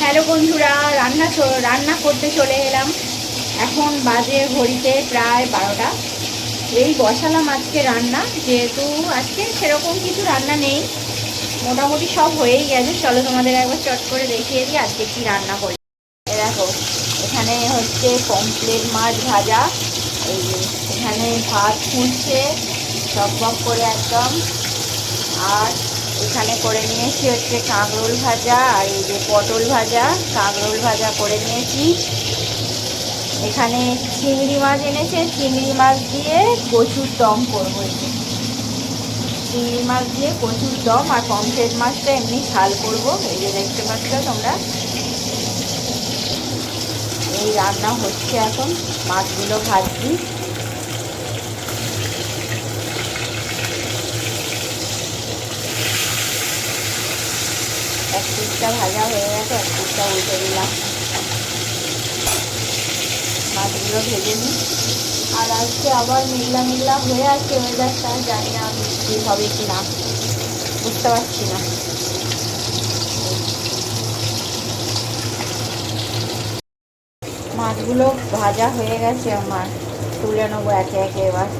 Hello বন্ধুরা, রান্না করতে চলে এলাম। এখন বাজে ঘড়িতে প্রায় 12টা। এই বসালাম আজকে রান্না, যেহেতু আজকে সেরকম কিছু রান্না নেই, মোটামুটি সব হয়েই গেছে। চলো তোমাদের একবার চট করে দেখিয়ে দিই আজকে কি রান্না করি। দেখো, এখানে হচ্ছে পমফ্রেট মাছ ভাজা, এই যে এখানে ভাত ফুটছে টক করে একদম। আর এখানে করে নিয়েছি হচ্ছে কাঁকরোল ভাজা, আর এই যে পটল ভাজা, কাঁকরোল ভাজা করে নিয়েছি। এখানে চিংড়ি মাছ এনেছে, চিংড়ি মাছ দিয়ে কচুর দম করবো। চিংড়ি মাছ দিয়ে কচুর দম, আর পমফ্রেট মাছটা এমনি ঝাল করবো। এই যে দেখতে পাচ্ছ তোমরা, এই রান্না হচ্ছে এখন। মাছগুলো ভাজছি। এক পিসটা ভাজা হয়ে গেছে, এক পিসটা উল্টে দিলাম। মাছগুলো ভেজে নিই। আর আজকে আবার মেঘলা মেঘলা হয়ে আছে ওয়েদারটা, জানি না বৃষ্টি হবে কি না, বুঝতে পারছি না। মাছগুলো ভাজা হয়ে গেছে আমার, তুলে নেবো একে একে এবার।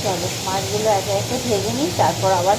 চলো মাছগুলো একে একে ভেজে নিই, তারপর আবার